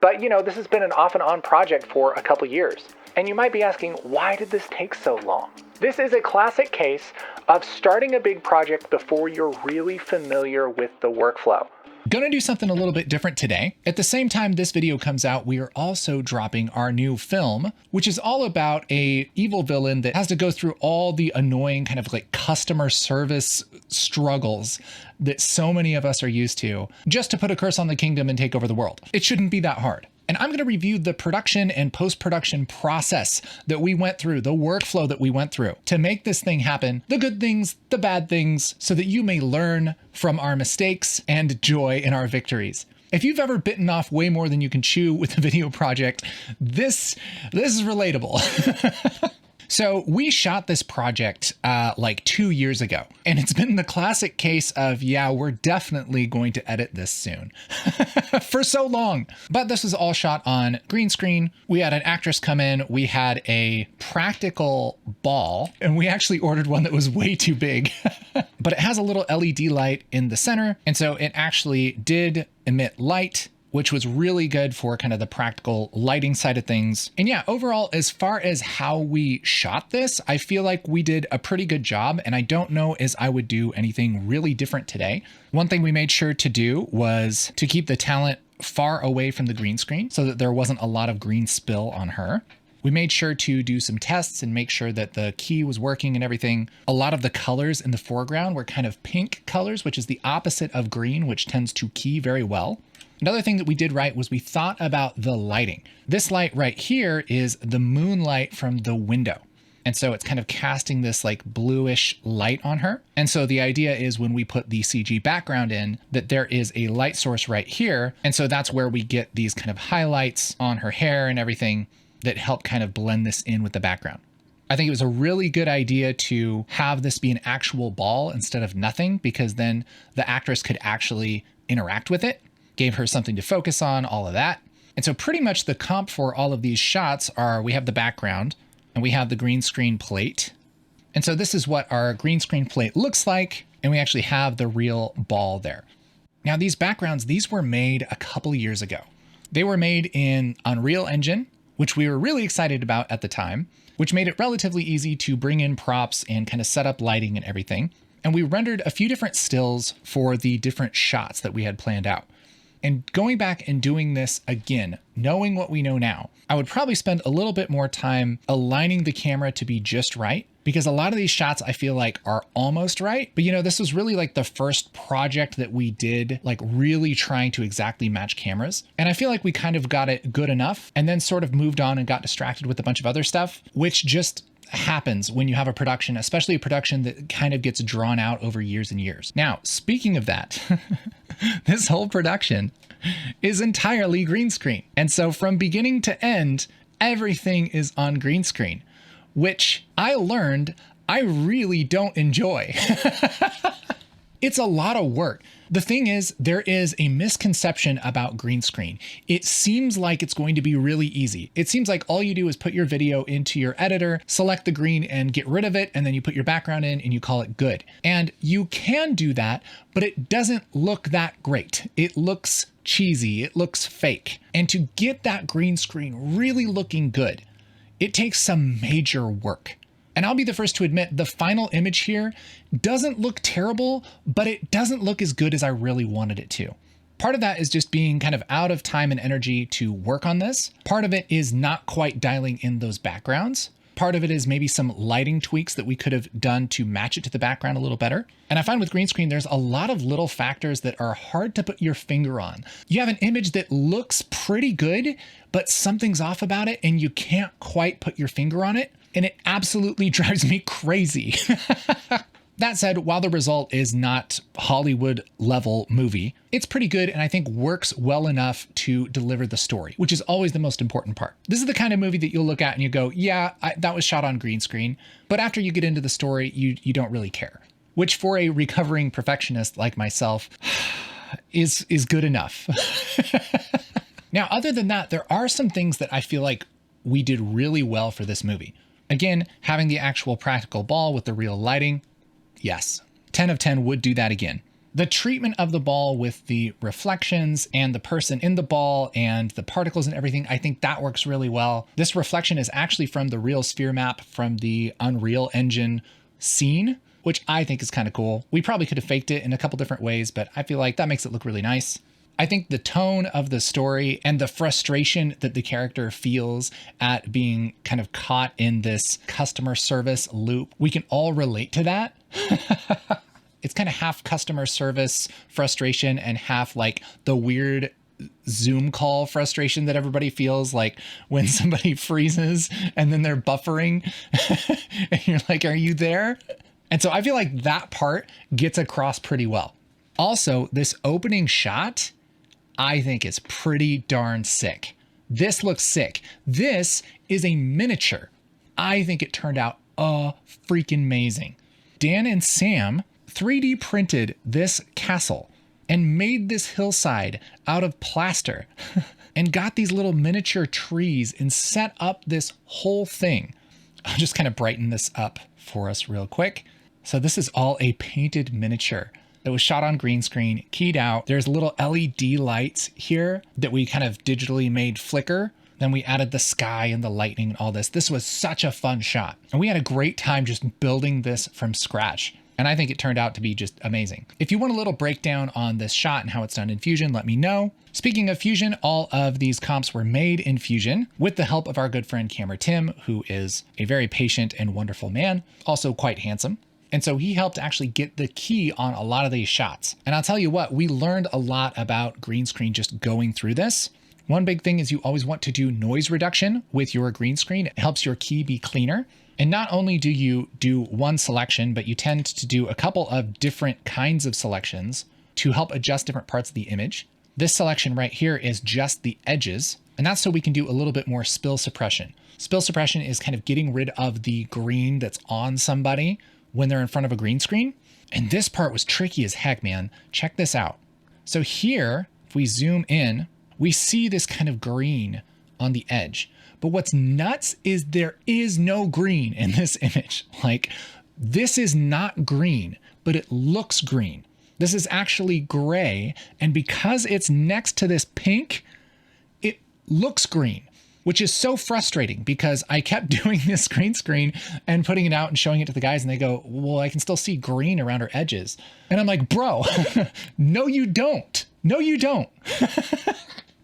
But this has been an off and on project for a couple years. And you might be asking, why did this take so long? This is a classic case of starting a big project before you're really familiar with the workflow. Gonna do something a little bit different today. At the same time this video comes out, we are also dropping our new film, which is all about a evil villain that has to go through all the annoying kind of like customer service struggles that so many of us are used to just to put a curse on the kingdom and take over the world. It shouldn't be that hard. And I'm going to review the production and post-production process that we went through, the workflow that we went through to make this thing happen, the good things, the bad things, so that you may learn from our mistakes and joy in our victories. If you've ever bitten off way more than you can chew with a video project, this is relatable. So we shot this project like 2 years ago, and it's been the classic case of, yeah, we're definitely going to edit this soon for so long. But this was all shot on green screen. We had an actress come in. We had a practical ball, and we actually ordered one that was way too big, but it has a little LED light in the center. And so it actually did emit light, which was really good for kind of the practical lighting side of things. And yeah, overall, as far as how we shot this, I feel like we did a pretty good job, and I don't know as I would do anything really different today. One thing we made sure to do was to keep the talent far away from the green screen so that there wasn't a lot of green spill on her. We made sure to do some tests and make sure that the key was working and everything. A lot of the colors in the foreground were kind of pink colors, which is the opposite of green, which tends to key very well. Another thing that we did right was we thought about the lighting. This light right here is the moonlight from the window. And so it's kind of casting this like bluish light on her. And so the idea is when we put the CG background in, that there is a light source right here. And so that's where we get these kind of highlights on her hair and everything that help kind of blend this in with the background. I think it was a really good idea to have this be an actual ball instead of nothing, because then the actress could actually interact with it. Gave her something to focus on, all of that. And so pretty much the comp for all of these shots are, we have the background and we have the green screen plate. And so this is what our green screen plate looks like. And we actually have the real ball there. Now these backgrounds, these were made a couple years ago. They were made in Unreal Engine, which we were really excited about at the time, which made it relatively easy to bring in props and kind of set up lighting and everything. And we rendered a few different stills for the different shots that we had planned out. And going back and doing this again, knowing what we know now, I would probably spend a little bit more time aligning the camera to be just right, because a lot of these shots I feel like are almost right. But this was really like the first project that we did, like really trying to exactly match cameras. And I feel like we kind of got it good enough and then sort of moved on and got distracted with a bunch of other stuff, which just happens when you have a production, especially a production that kind of gets drawn out over years and years. Now, speaking of that, this whole production is entirely green screen. And so from beginning to end, everything is on green screen, which I learned I really don't enjoy. It's a lot of work. The thing is, there is a misconception about green screen. It seems like it's going to be really easy. It seems like all you do is put your video into your editor, select the green and get rid of it, and then you put your background in and you call it good. And you can do that, but it doesn't look that great. It looks cheesy, it looks fake. And to get that green screen really looking good, it takes some major work. And I'll be the first to admit the final image here doesn't look terrible, but it doesn't look as good as I really wanted it to. Part of that is just being kind of out of time and energy to work on this. Part of it is not quite dialing in those backgrounds. Part of it is maybe some lighting tweaks that we could have done to match it to the background a little better. And I find with green screen, there's a lot of little factors that are hard to put your finger on. You have an image that looks pretty good, but something's off about it and you can't quite put your finger on it. And it absolutely drives me crazy. That said, while the result is not Hollywood level movie, it's pretty good and I think works well enough to deliver the story, which is always the most important part. This is the kind of movie that you'll look at and you go, yeah, that was shot on green screen. But after you get into the story, you don't really care, which for a recovering perfectionist like myself is good enough. Now, other than that, there are some things that I feel like we did really well for this movie. Again, having the actual practical ball with the real lighting, yes, 10 of 10 would do that again. The treatment of the ball with the reflections and the person in the ball and the particles and everything, I think that works really well. This reflection is actually from the real sphere map from the Unreal Engine scene, which I think is kind of cool. We probably could have faked it in a couple different ways, but I feel like that makes it look really nice. I think the tone of the story and the frustration that the character feels at being kind of caught in this customer service loop, we can all relate to that. It's kind of half customer service frustration and half like the weird Zoom call frustration that everybody feels like when somebody freezes and then they're buffering and you're like, are you there? And so I feel like that part gets across pretty well. Also, this opening shot, I think is pretty darn sick. This looks sick. This is a miniature. I think it turned out freaking amazing. Dan and Sam 3D printed this castle and made this hillside out of plaster and got these little miniature trees and set up this whole thing. I'll just kind of brighten this up for us real quick. So this is all a painted miniature that was shot on green screen, keyed out. There's little LED lights here that we kind of digitally made flicker. Then we added the sky and the lightning and all this. This was such a fun shot. And we had a great time just building this from scratch. And I think it turned out to be just amazing. If you want a little breakdown on this shot and how it's done in Fusion, let me know. Speaking of Fusion, all of these comps were made in Fusion with the help of our good friend Camera Tim, who is a very patient and wonderful man, also quite handsome. And so he helped actually get the key on a lot of these shots. And I'll tell you what, we learned a lot about green screen just going through this. One big thing is you always want to do noise reduction with your green screen. It helps your key be cleaner. And not only do you do one selection, but you tend to do a couple of different kinds of selections to help adjust different parts of the image. This selection right here is just the edges, and that's so we can do a little bit more spill suppression. Spill suppression is kind of getting rid of the green that's on somebody when they're in front of a green screen. And this part was tricky as heck, man. Check this out. So here, if we zoom in, we see this kind of green on the edge. But what's nuts is there is no green in this image. Like, this is not green, but it looks green. This is actually gray. And because it's next to this pink, it looks green, which is so frustrating because I kept doing this green screen and putting it out and showing it to the guys. And they go, well, I can still see green around her edges. And I'm like, bro, no, you don't. No, you don't.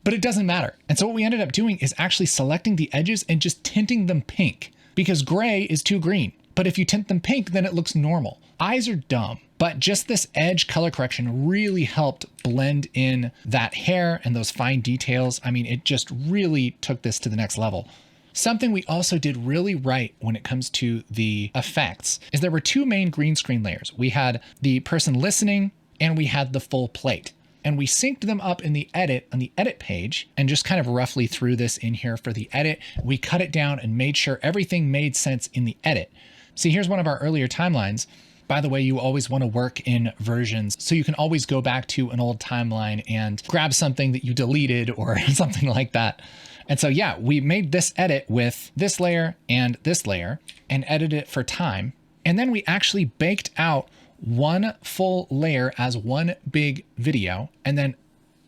But it doesn't matter. And so what we ended up doing is actually selecting the edges and just tinting them pink because gray is too green. But if you tint them pink, then it looks normal. Eyes are dumb, but just this edge color correction really helped blend in that hair and those fine details. I mean, it just really took this to the next level. Something we also did really right when it comes to the effects is there were two main green screen layers. We had the person listening and we had the full plate. And we synced them up in the edit on the edit page and just kind of roughly threw this in here for the edit. We cut it down and made sure everything made sense in the edit. See, here's one of our earlier timelines. By the way, you always want to work in versions, so you can always go back to an old timeline and grab something that you deleted or something like that. And so, yeah, we made this edit with this layer and edited it for time. And then we actually baked out one full layer as one big video, and then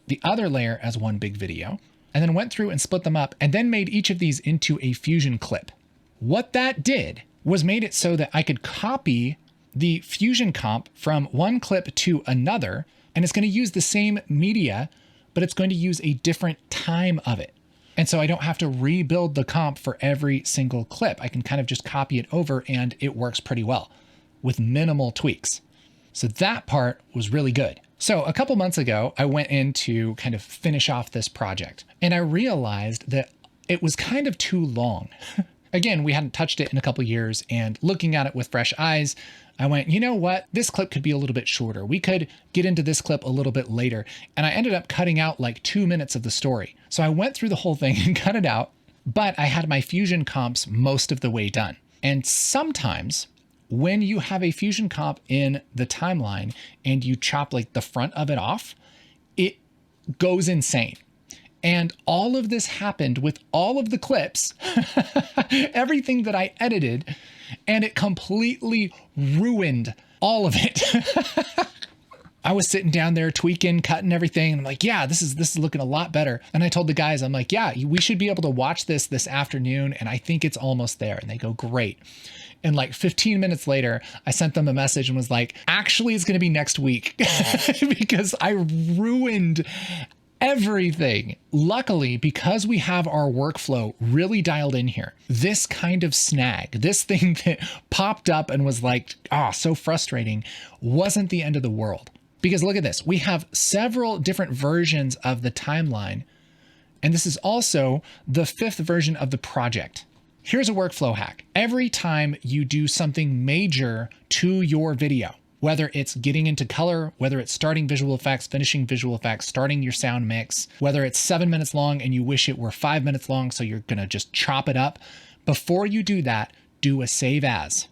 the other layer as one big video, and then went through and split them up, and then made each of these into a Fusion clip. What that did was made it so that I could copy the Fusion comp from one clip to another, and it's going to use the same media, but it's going to use a different time of it. And so I don't have to rebuild the comp for every single clip. I can kind of just copy it over, and it works pretty well with minimal tweaks. So that part was really good. So a couple months ago, I went in to kind of finish off this project, and I realized that it was kind of too long. Again, we hadn't touched it in a couple years, and looking at it with fresh eyes, I went, you know what? This clip could be a little bit shorter. We could get into this clip a little bit later. And I ended up cutting out like 2 minutes of the story. So I went through the whole thing and cut it out, but I had my Fusion comps most of the way done. And sometimes when you have a Fusion comp in the timeline and you chop like the front of it off, it goes insane. And all of this happened with all of the clips, everything that I edited, and it completely ruined all of it. I was sitting down there tweaking, cutting everything. And I'm like, yeah, this is looking a lot better. And I told the guys, I'm like, yeah, we should be able to watch this afternoon. And I think it's almost there. And they go, great. And like 15 minutes later, I sent them a message and was like, actually, it's going to be next week because I ruined everything. Luckily, because we have our workflow really dialed in here, this kind of snag, this thing that popped up and was like, so frustrating, wasn't the end of the world. Because look at this, we have several different versions of the timeline. And this is also the 5th version of the project. Here's a workflow hack. Every time you do something major to your video, whether it's getting into color, whether it's starting visual effects, finishing visual effects, starting your sound mix, whether it's 7 minutes long and you wish it were 5 minutes long, so you're gonna just chop it up. Before you do that, do a save as.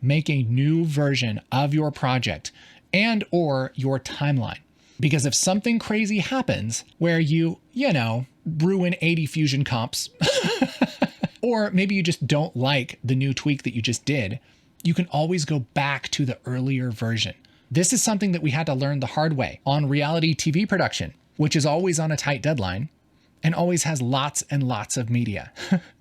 Make a new version of your project and or your timeline. Because if something crazy happens where you ruin 80 Fusion comps, or maybe you just don't like the new tweak that you just did, you can always go back to the earlier version. This is something that we had to learn the hard way on reality TV production, which is always on a tight deadline and always has lots and lots of media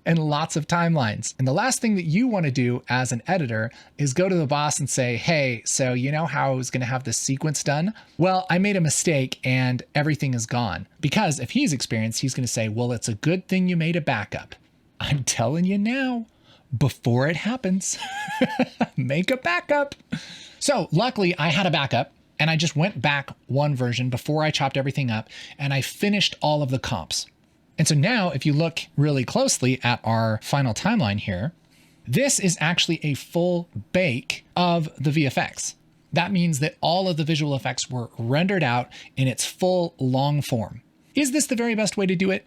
and lots of timelines. And the last thing that you want to do as an editor is go to the boss and say, hey, so you know how I was going to have this sequence done? Well, I made a mistake and everything is gone. Because if he's experienced, he's going to say, well, it's a good thing you made a backup. I'm telling you now, before it happens, make a backup. So luckily I had a backup and I just went back one version before I chopped everything up and I finished all of the comps. And so now if you look really closely at our final timeline here, this is actually a full bake of the VFX. That means that all of the visual effects were rendered out in its full long form. Is this the very best way to do it?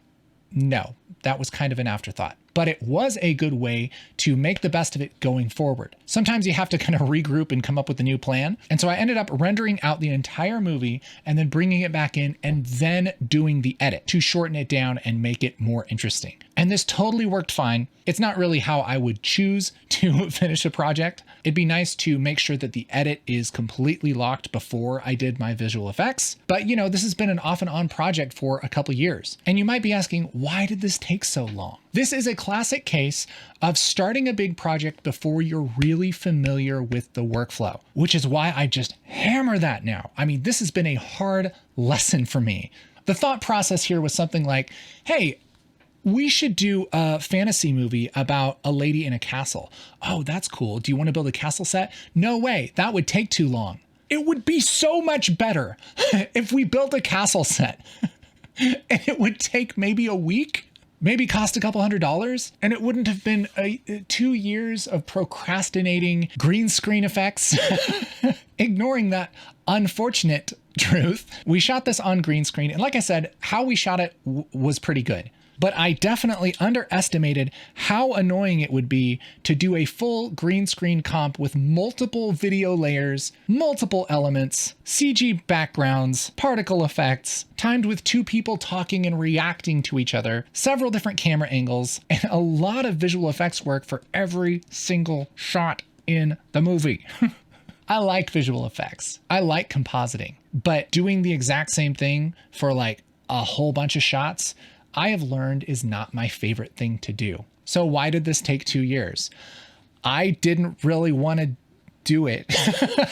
No, that was kind of an afterthought, but it was a good way to make the best of it going forward. Sometimes you have to kind of regroup and come up with a new plan. And so I ended up rendering out the entire movie and then bringing it back in and then doing the edit to shorten it down and make it more interesting. And this totally worked fine. It's not really how I would choose to finish a project. It'd be nice to make sure that the edit is completely locked before I did my visual effects. But this has been an off and on project for a couple years. And you might be asking, why did this take so long? This is a classic case of starting a big project before you're really familiar with the workflow, which is why I just hammer that now. I mean, this has been a hard lesson for me. The thought process here was something like, hey, we should do a fantasy movie about a lady in a castle. Oh, that's cool. Do you want to build a castle set? No way. That would take too long. It would be so much better if we built a castle set and it would take maybe a week, maybe cost a couple $100, and it wouldn't have been 2 years of procrastinating green screen effects. Ignoring that unfortunate truth, we shot this on green screen. And like I said, how we shot it was pretty good. But I definitely underestimated how annoying it would be to do a full green screen comp with multiple video layers, multiple elements, CG backgrounds, particle effects, timed with 2 people talking and reacting to each other, several different camera angles, and a lot of visual effects work for every single shot in the movie. I like visual effects. I like compositing, but doing the exact same thing for like a whole bunch of shots, I have learned is not my favorite thing to do. So why did this take 2 years? I didn't really want to do it.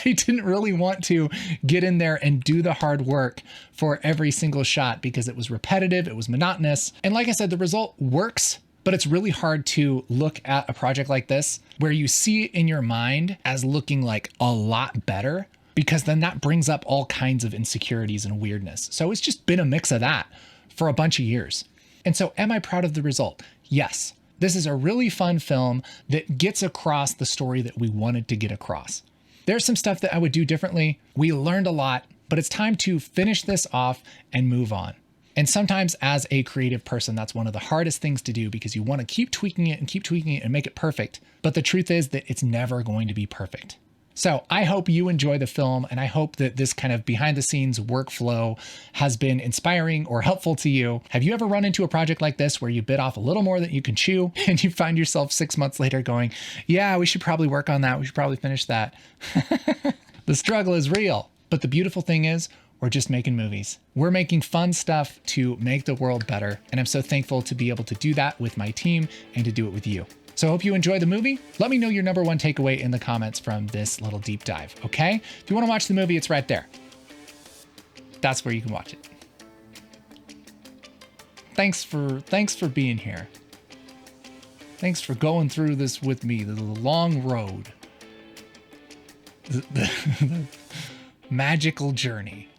I didn't really want to get in there and do the hard work for every single shot because it was repetitive, it was monotonous. And like I said, the result works, but it's really hard to look at a project like this where you see it in your mind as looking like a lot better, because then that brings up all kinds of insecurities and weirdness. So it's just been a mix of that for a bunch of years. And so am I proud of the result? Yes. This is a really fun film that gets across the story that we wanted to get across. There's some stuff that I would do differently. We learned a lot, but it's time to finish this off and move on. And sometimes as a creative person, that's one of the hardest things to do because you want to keep tweaking it and make it perfect. But the truth is that it's never going to be perfect. So I hope you enjoy the film, and I hope that this kind of behind the scenes workflow has been inspiring or helpful to you. Have you ever run into a project like this where you bit off a little more than you can chew and you find yourself 6 months later going, yeah, we should probably work on that. We should probably finish that. The struggle is real. But the beautiful thing is, we're just making movies. We're making fun stuff to make the world better. And I'm so thankful to be able to do that with my team and to do it with you. So I hope you enjoy the movie. Let me know your number one takeaway in the comments from this little deep dive, okay? If you want to watch the movie, it's right there. That's where you can watch it. Thanks for being here. Thanks for going through this with me, the long road. The magical journey.